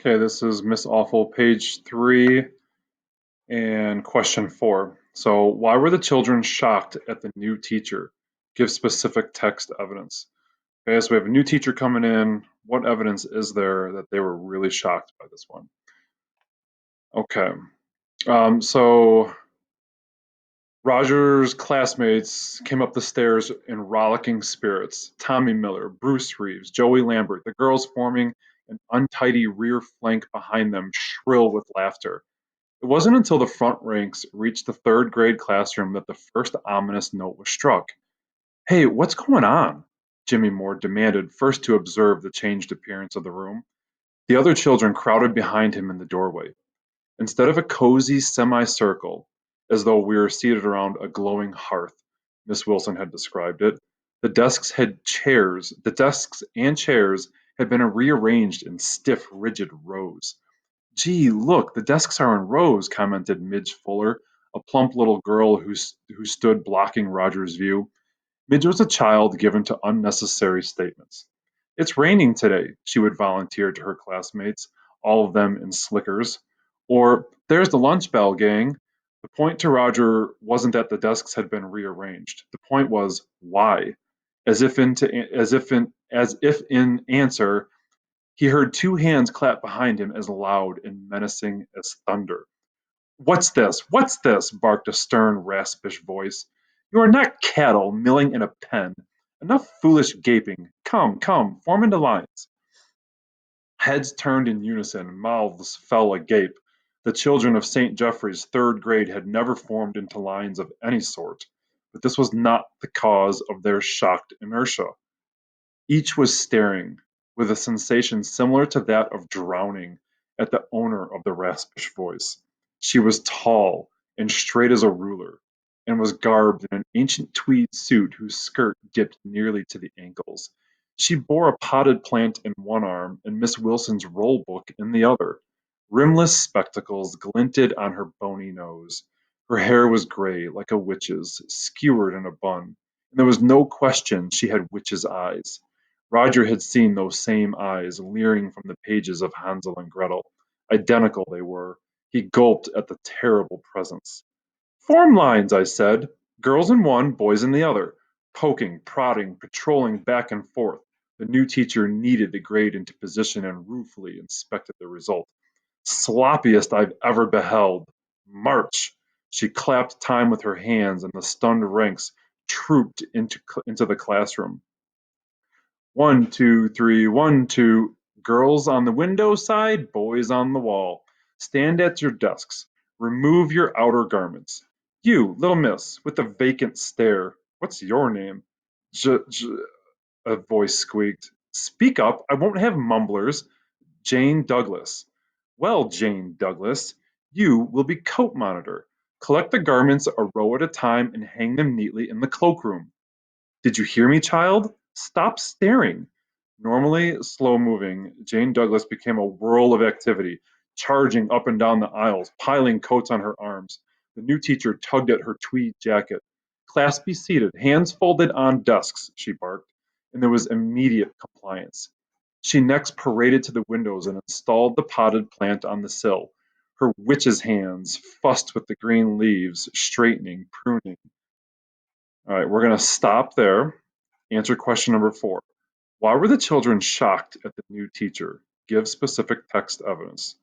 Okay, this is Miss Awful, page 3 and question 4. So, why were the children shocked at the new teacher? Give specific text evidence. Okay, so we have a new teacher coming in. What evidence is there that they were really shocked by this one? Okay, so Roger's classmates came up the stairs in rollicking spirits. Tommy Miller, Bruce Reeves, Joey Lambert, the girls forming an untidy rear flank behind them, shrill with laughter. It wasn't until the front ranks reached the third grade classroom that the first ominous note was struck. Hey, what's going on? Jimmy Moore demanded, first to observe the changed appearance of the room. The other children crowded behind him in the doorway. Instead of a cozy semicircle, as though we were seated around a glowing hearth, Miss Wilson had described it, the desks and chairs had been rearranged in stiff, rigid rows. "Gee, look, the desks are in rows," commented Midge Fuller, a plump little girl who stood blocking Roger's view. Midge was a child given to unnecessary statements. "It's raining today," she would volunteer to her classmates, all of them in slickers. Or, "There's the lunch bell, gang." The point to Roger wasn't that the desks had been rearranged. The point was, why? As if in answer, he heard two hands clap behind him as loud and menacing as thunder. "What's this? What's this?" barked a stern, raspish voice. "You are not cattle milling in a pen. Enough foolish gaping. Come, come, form into lines." Heads turned in unison, mouths fell agape. The children of St. Geoffrey's third grade had never formed into lines of any sort, but this was not the cause of their shocked inertia. Each was staring, with a sensation similar to that of drowning, at the owner of the raspish voice. She was tall and straight as a ruler, and was garbed in an ancient tweed suit whose skirt dipped nearly to the ankles. She bore a potted plant in one arm and Miss Wilson's roll book in the other. Rimless spectacles glinted on her bony nose. Her hair was gray, like a witch's, skewered in a bun, and there was no question she had witch's eyes. Roger had seen those same eyes leering from the pages of Hansel and Gretel. Identical they were. He gulped at the terrible presence. "Form lines," I said. "Girls in one, boys in the other." Poking, prodding, patrolling back and forth, the new teacher kneaded the grade into position and ruefully inspected the result. "Sloppiest I've ever beheld. March!" She clapped time with her hands, and the stunned ranks trooped into the classroom. "One, two, three, 1, 2. Girls on the window side, boys on the wall. Stand at your desks. Remove your outer garments. You, little miss, with the vacant stare. What's your name?" J- J- a voice squeaked. "Speak up. I won't have mumblers." "Jane Douglas." "Well, Jane Douglas, you will be coat monitor. Collect the garments a row at a time and hang them neatly in the cloakroom. Did you hear me, child? Stop staring." Normally slow-moving, Jane Douglas became a whirl of activity, charging up and down the aisles, piling coats on her arms. The new teacher tugged at her tweed jacket. "Class be seated, hands folded on desks," she barked, and there was immediate compliance. She next paraded to the windows and installed the potted plant on the sill. Her witch's hands fussed with the green leaves, straightening, pruning. All right, we're going to stop there. Answer question number 4. Why were the children shocked at the new teacher? Give specific text evidence.